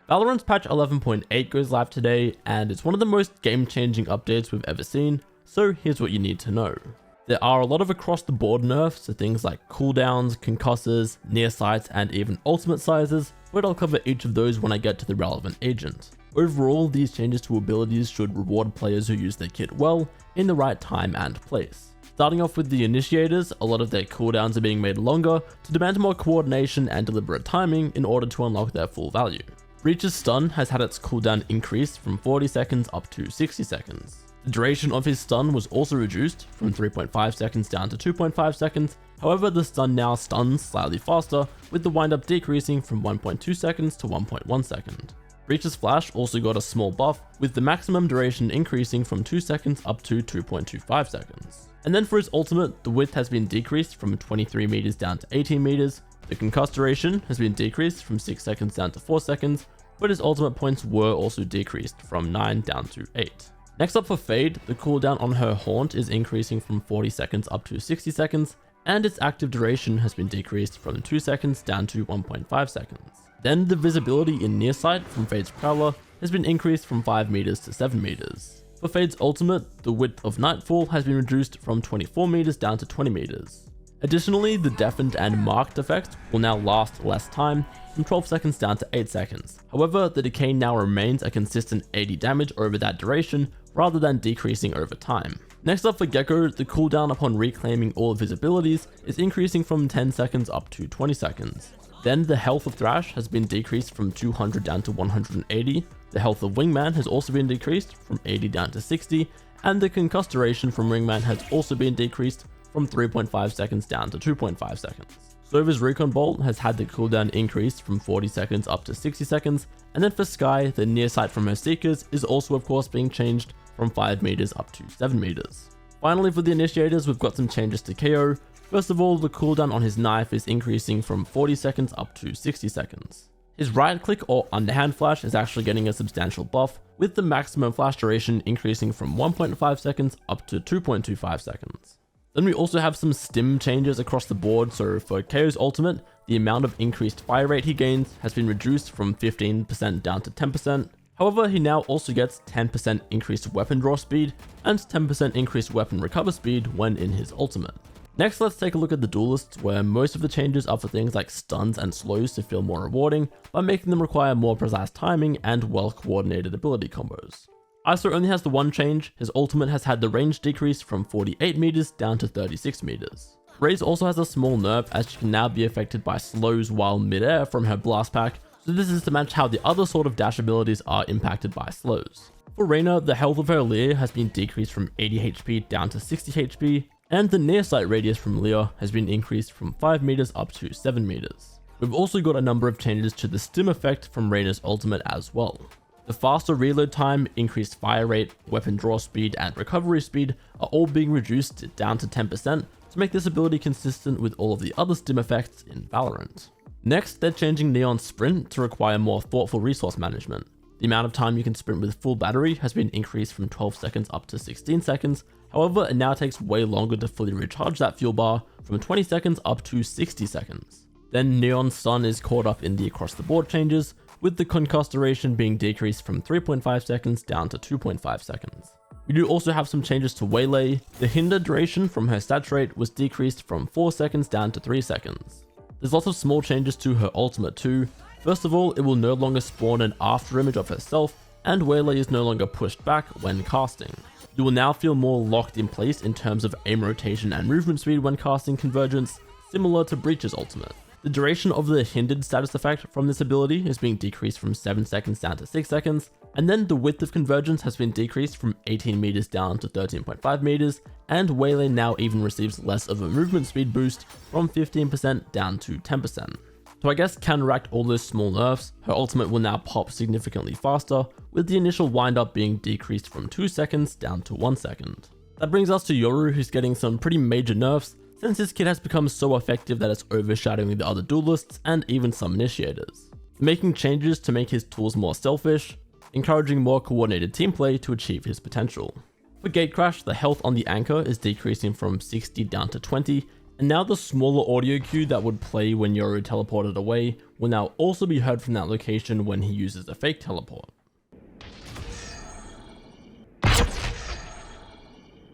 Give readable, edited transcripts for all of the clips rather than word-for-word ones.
VALORANT Patch 11.8 goes live today, and it's one of the most game-changing updates we've ever seen, so here's what you need to know. There are a lot of across-the-board nerfs to things like cooldowns, concussors, near sights, and even ultimate sizes, but I'll cover each of those when I get to the relevant agent. Overall, these changes to abilities should reward players who use their kit well, in the right time and place. Starting off with the Initiators, a lot of their cooldowns are being made longer to demand more coordination and deliberate timing in order to unlock their full value. Breach's stun has had its cooldown increased from 40 seconds up to 60 seconds. The duration of his stun was also reduced from 3.5 seconds down to 2.5 seconds, however the stun now stuns slightly faster, with the windup decreasing from 1.2 seconds to 1.1 second. Breach's flash also got a small buff, with the maximum duration increasing from 2 seconds up to 2.25 seconds. And then for his ultimate, the width has been decreased from 23 meters down to 18 meters, the concuss duration has been decreased from 6 seconds down to 4 seconds, but his ultimate points were also decreased from 9 down to 8. Next up for Fade, the cooldown on her Haunt is increasing from 40 seconds up to 60 seconds, and its active duration has been decreased from 2 seconds down to 1.5 seconds. Then the visibility in near sight from Fade's Prowler has been increased from 5 meters to 7 meters. For Fade's ultimate, the width of Nightfall has been reduced from 24 meters down to 20 meters. Additionally, the deafened and marked effect will now last less time, from 12 seconds down to 8 seconds. However, the decay now remains a consistent 80 damage over that duration, rather than decreasing over time. Next up for Gecko, the cooldown upon reclaiming all of his abilities is increasing from 10 seconds up to 20 seconds. Then the health of Thrash has been decreased from 200 down to 180, the health of Wingman has also been decreased from 80 down to 60, and the concuss duration from Ringman has also been decreased from 3.5 seconds down to 2.5 seconds. Sova's Recon Bolt has had the cooldown increased from 40 seconds up to 60 seconds, and then for Skye, the near sight from her Seekers is also of course being changed from 5 meters up to 7 meters. Finally for the Initiators, we've got some changes to KO. First of all, the cooldown on his knife is increasing from 40 seconds up to 60 seconds. His right click or underhand flash is actually getting a substantial buff, with the maximum flash duration increasing from 1.5 seconds up to 2.25 seconds. Then we also have some stim changes across the board, so for KO's ultimate, the amount of increased fire rate he gains has been reduced from 15% down to 10%. However, he now also gets 10% increased weapon draw speed and 10% increased weapon recover speed when in his ultimate. Next, let's take a look at the Duelists, where most of the changes are for things like stuns and slows to feel more rewarding by making them require more precise timing and well-coordinated ability combos. ISO only has the one change. His ultimate has had the range decrease from 48 meters down to 36 meters. Raze also has a small nerf, as she can now be affected by slows while mid-air from her blast pack, so this is to match how the other sort of dash abilities are impacted by slows. For Reyna, the health of her Leer has been decreased from 80 HP down to 60 HP, and the near sight radius from Leer has been increased from 5 meters up to 7 meters. We've also got a number of changes to the stim effect from Reyna's ultimate as well. The faster reload time, increased fire rate, weapon draw speed, and recovery speed are all being reduced down to 10% to make this ability consistent with all of the other stim effects in Valorant. Next, they're changing Neon's sprint to require more thoughtful resource management. The amount of time you can sprint with full battery has been increased from 12 seconds up to 16 seconds, however it now takes way longer to fully recharge that fuel bar, from 20 seconds up to 60 seconds. Then Neon's stun is caught up in the across the board changes, with the concuss duration being decreased from 3.5 seconds down to 2.5 seconds. We do also have some changes to Waylay. The hinder duration from her saturate was decreased from 4 seconds down to 3 seconds. There's lots of small changes to her ultimate too. First of all, it will no longer spawn an after image of herself, and Waylay is no longer pushed back when casting. You will now feel more locked in place in terms of aim rotation and movement speed when casting Convergence, similar to Breach's ultimate. The duration of the hindered status effect from this ability is being decreased from 7 seconds down to 6 seconds, and then the width of Convergence has been decreased from 18 meters down to 13.5 meters, and Waylay now even receives less of a movement speed boost from 15% down to 10%. To I guess counteract all those small nerfs, her ultimate will now pop significantly faster, with the initial windup being decreased from 2 seconds down to 1 second. That brings us to Yoru, who's getting some pretty major nerfs, since his kit has become so effective that it's overshadowing the other Duelists and even some Initiators. Making changes to make his tools more selfish, encouraging more coordinated team play to achieve his potential. For Gatecrash, the health on the anchor is decreasing from 60 down to 20, and now the smaller audio cue that would play when Yoru teleported away will now also be heard from that location when he uses a fake teleport.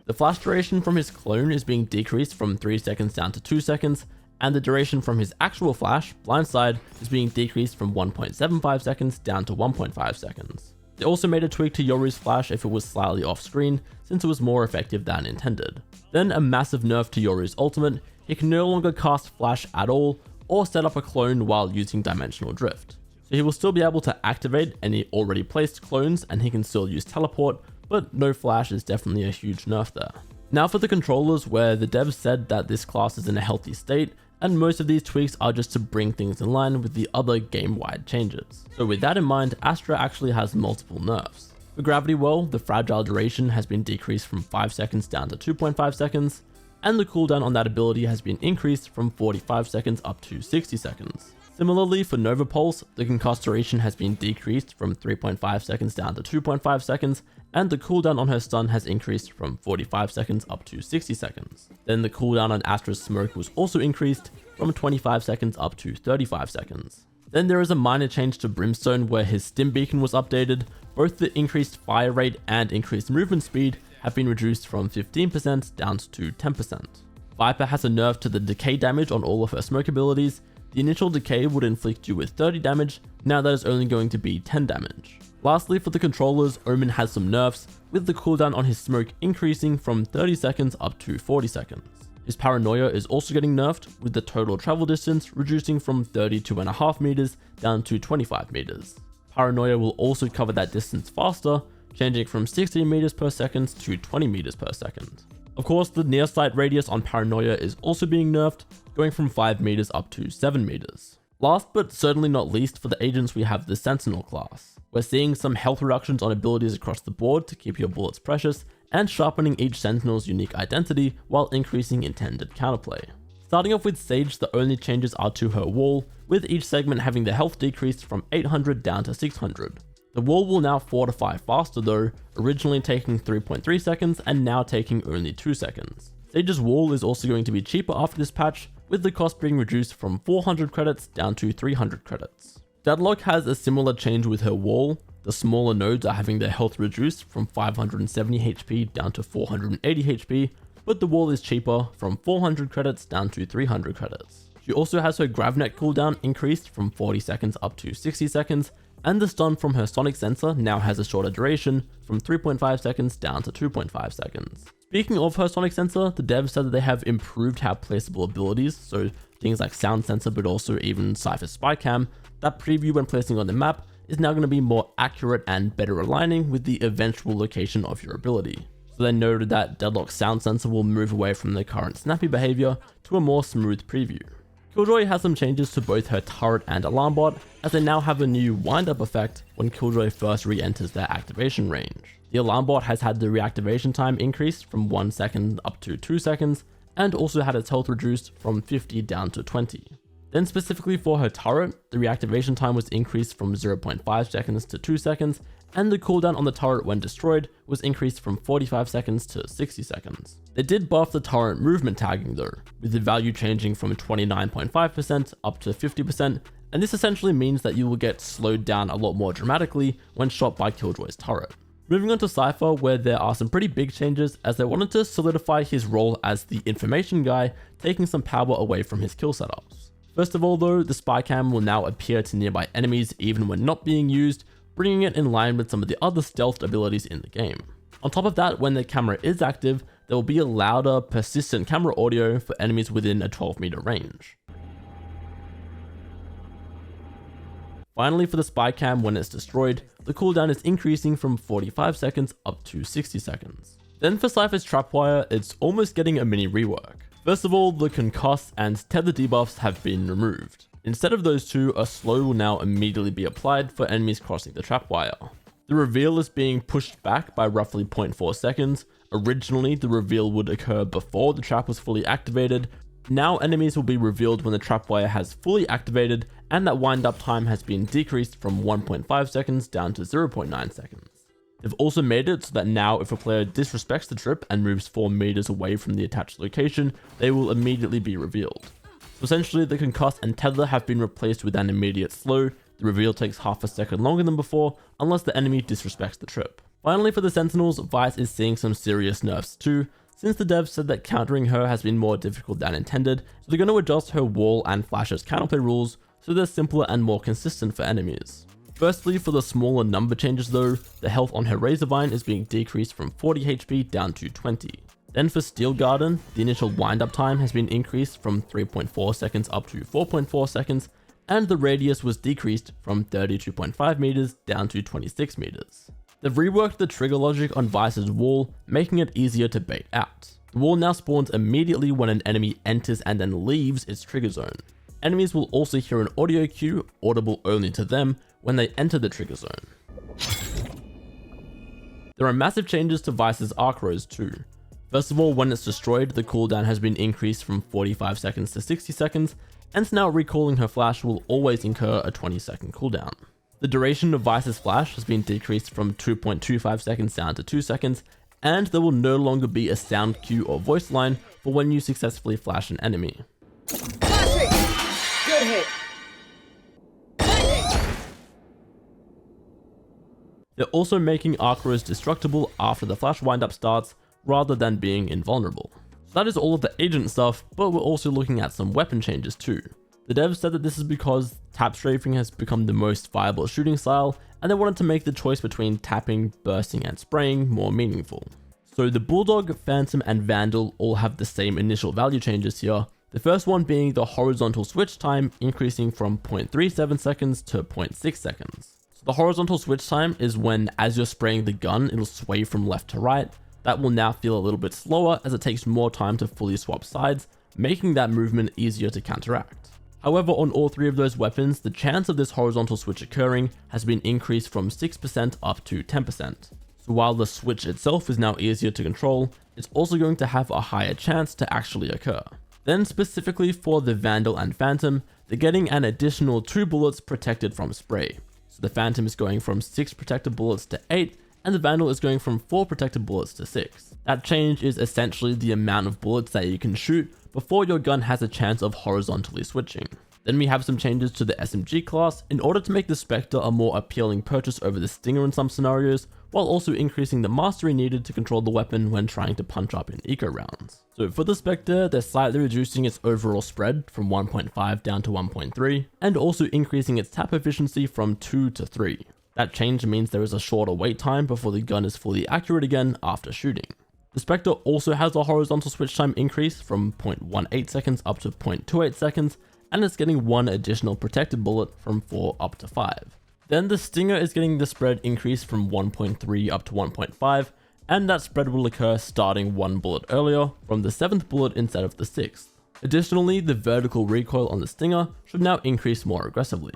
The flash duration from his clone is being decreased from 3 seconds down to 2 seconds, and the duration from his actual flash, Blindside, is being decreased from 1.75 seconds down to 1.5 seconds. They also made a tweak to Yoru's flash if it was slightly off screen, since it was more effective than intended. Then a massive nerf to Yoru's ultimate. He can no longer cast flash at all, or set up a clone while using dimensional drift. So he will still be able to activate any already placed clones, and he can still use teleport, but no flash is definitely a huge nerf there. Now for the controllers, where the devs said that this class is in a healthy state, and most of these tweaks are just to bring things in line with the other game-wide changes. So with that in mind, Astra actually has multiple nerfs. For Gravity Well, the fragile duration has been decreased from 5 seconds down to 2.5 seconds, and the cooldown on that ability has been increased from 45 seconds up to 60 seconds. Similarly, for Nova Pulse, the concuss duration has been decreased from 3.5 seconds down to 2.5 seconds, and the cooldown on her stun has increased from 45 seconds up to 60 seconds. Then the cooldown on Astra's smoke was also increased from 25 seconds up to 35 seconds. Then there is a minor change to Brimstone where his stim beacon was updated. Both the increased fire rate and increased movement speed have been reduced from 15% down to 10%. Viper has a nerf to the decay damage on all of her smoke abilities. The initial decay would inflict you with 30 damage, now that is only going to be 10 damage. Lastly, for the controllers, Omen has some nerfs, with the cooldown on his smoke increasing from 30 seconds up to 40 seconds. His paranoia is also getting nerfed, with the total travel distance reducing from 32.5 meters down to 25 meters. Paranoia will also cover that distance faster, changing from 16 meters per second to 20 meters per second. Of course, the near sight radius on Paranoia is also being nerfed, going from 5 meters up to 7 meters. Last but certainly not least, for the agents we have the Sentinel class. We're seeing some health reductions on abilities across the board to keep your bullets precious, and sharpening each Sentinel's unique identity while increasing intended counterplay. Starting off with Sage, the only changes are to her wall, with each segment having the health decreased from 800 down to 600. The wall will now fortify faster though, originally taking 3.3 seconds and now taking only 2 seconds. Sage's wall is also going to be cheaper after this patch, with the cost being reduced from 400 credits down to 300 credits. Deadlock has a similar change with her wall. The smaller nodes are having their health reduced from 570 HP down to 480 HP, but the wall is cheaper from 400 credits down to 300 credits. She also has her Gravnet cooldown increased from 40 seconds up to 60 seconds, and the stun from her sonic sensor now has a shorter duration from 3.5 seconds down to 2.5 seconds. Speaking of her sonic sensor, the devs said that they have improved how placeable abilities, so things like sound sensor but also even cypher spy cam, that preview when placing on the map is now going to be more accurate and better aligning with the eventual location of your ability. So they noted that Deadlock's sound sensor will move away from the current snappy behavior to a more smooth preview. Killjoy has some changes to both her turret and alarm bot, as they now have a new wind-up effect when Killjoy first re-enters their activation range. The alarm bot has had the reactivation time increased from 1 second up to 2 seconds, and also had its health reduced from 50 down to 20. Then specifically for her turret, the reactivation time was increased from 0.5 seconds to 2 seconds, and the cooldown on the turret when destroyed was increased from 45 seconds to 60 seconds. They did buff the turret movement tagging though, with the value changing from 29.5% up to 50%, and this essentially means that you will get slowed down a lot more dramatically when shot by Killjoy's turret. Moving on to Cypher, where there are some pretty big changes as they wanted to solidify his role as the information guy, taking some power away from his kill setups. First of all though, the spy cam will now appear to nearby enemies even when not being used, bringing it in line with some of the other stealth abilities in the game. On top of that, when the camera is active, there will be a louder, persistent camera audio for enemies within a 12-meter range. Finally, for the spy cam, when it's destroyed, the cooldown is increasing from 45 seconds up to 60 seconds. Then for Cypher's trapwire, it's almost getting a mini rework. First of all, the concuss and tether debuffs have been removed. Instead of those two, a slow will now immediately be applied for enemies crossing the trapwire. The reveal is being pushed back by roughly 0.4 seconds. Originally, the reveal would occur before the trap was fully activated. Now enemies will be revealed when the trapwire has fully activated, and that wind-up time has been decreased from 1.5 seconds down to 0.9 seconds. They've also made it so that now if a player disrespects the trip and moves 4 meters away from the attached location, they will immediately be revealed. So essentially the concuss and tether have been replaced with an immediate slow. The reveal takes half a second longer than before, unless the enemy disrespects the trip. Finally, for the Sentinels, Vyse is seeing some serious nerfs too, since the devs said that countering her has been more difficult than intended, so they're going to adjust her wall and flashes counterplay rules so they're simpler and more consistent for enemies. Firstly, for the smaller number changes though, the health on her Razorvine is being decreased from 40 HP down to 20. Then for Steel Garden, the initial wind-up time has been increased from 3.4 seconds up to 4.4 seconds, and the radius was decreased from 32.5 meters down to 26 meters. They've reworked the trigger logic on Vyse's wall, making it easier to bait out. The wall now spawns immediately when an enemy enters and then leaves its trigger zone. Enemies will also hear an audio cue, audible only to them, when they enter the trigger zone. There are massive changes to Vyse's arc rows too. First of all, when it's destroyed, the cooldown has been increased from 45 seconds to 60 seconds, and now recalling her flash will always incur a 20-second cooldown. The duration of Vyse's flash has been decreased from 2.25 seconds down to 2 seconds, and there will no longer be a sound cue or voice line for when you successfully flash an enemy. Good hit. They're also making arc rows destructible after the flash windup starts, rather than being invulnerable. So that is all of the agent stuff, but we're also looking at some weapon changes too. The devs said that this is because tap strafing has become the most viable shooting style, and they wanted to make the choice between tapping, bursting, and spraying more meaningful. So the Bulldog, Phantom, and Vandal all have the same initial value changes here, the first one being the horizontal switch time increasing from 0.37 seconds to 0.6 seconds. So the horizontal switch time is when, as you're spraying the gun, it'll sway from left to right. That will now feel a little bit slower as it takes more time to fully swap sides, making that movement easier to counteract. However, on all three of those weapons, the chance of this horizontal switch occurring has been increased from 6% up to 10%. So while the switch itself is now easier to control, it's also going to have a higher chance to actually occur. Then specifically for the Vandal and Phantom, they're getting an additional 2 bullets protected from spray. So the Phantom is going from 6 protected bullets to 8, and the Vandal is going from 4 protected bullets to 6. That change is essentially the amount of bullets that you can shoot before your gun has a chance of horizontally switching. Then we have some changes to the SMG class in order to make the Spectre a more appealing purchase over the Stinger in some scenarios, while also increasing the mastery needed to control the weapon when trying to punch up in eco rounds. So for the Spectre, they're slightly reducing its overall spread from 1.5 down to 1.3, and also increasing its tap efficiency from 2 to 3. That change means there is a shorter wait time before the gun is fully accurate again after shooting. The Spectre also has a horizontal switch time increase from 0.18 seconds up to 0.28 seconds, and it's getting 1 additional protected bullet from 4 up to 5. Then the Stinger is getting the spread increase from 1.3 up to 1.5, and that spread will occur starting 1 bullet earlier from the 7th bullet instead of the 6th. Additionally, the vertical recoil on the Stinger should now increase more aggressively.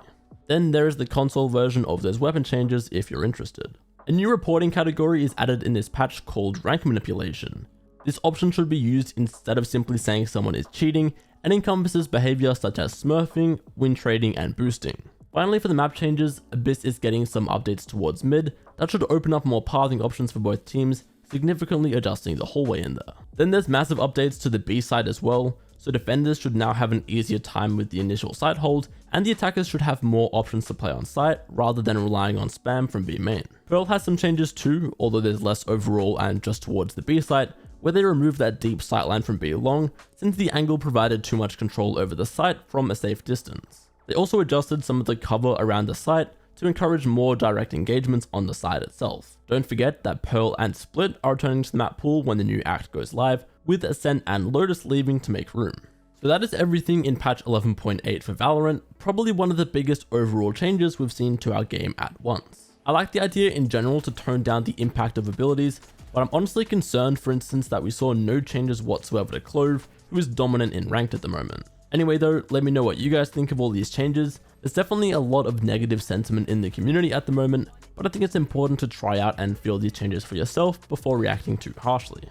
Then there is the console version of those weapon changes if you're interested. A new reporting category is added in this patch called rank manipulation. This option should be used instead of simply saying someone is cheating, and encompasses behavior such as smurfing, win trading, and boosting. Finally, for the map changes, Abyss is getting some updates towards mid that should open up more pathing options for both teams, significantly adjusting the hallway in there. Then there's massive updates to the B side as well, so defenders should now have an easier time with the initial site hold, and the attackers should have more options to play on site rather than relying on spam from B main. Pearl has some changes too, although there's less overall and just towards the B site, where they removed that deep sightline from B long, since the angle provided too much control over the site from a safe distance. They also adjusted some of the cover around the site to encourage more direct engagements on the site itself. Don't forget that Pearl and Split are returning to the map pool when the new act goes live, with Ascent and Lotus leaving to make room. So that is everything in patch 11.8 for Valorant, probably one of the biggest overall changes we've seen to our game at once. I like the idea in general to tone down the impact of abilities, but I'm honestly concerned, for instance, that we saw no changes whatsoever to Clove, who is dominant in ranked at the moment. Anyway though, let me know what you guys think of all these changes. There's definitely a lot of negative sentiment in the community at the moment, but I think it's important to try out and feel these changes for yourself before reacting too harshly.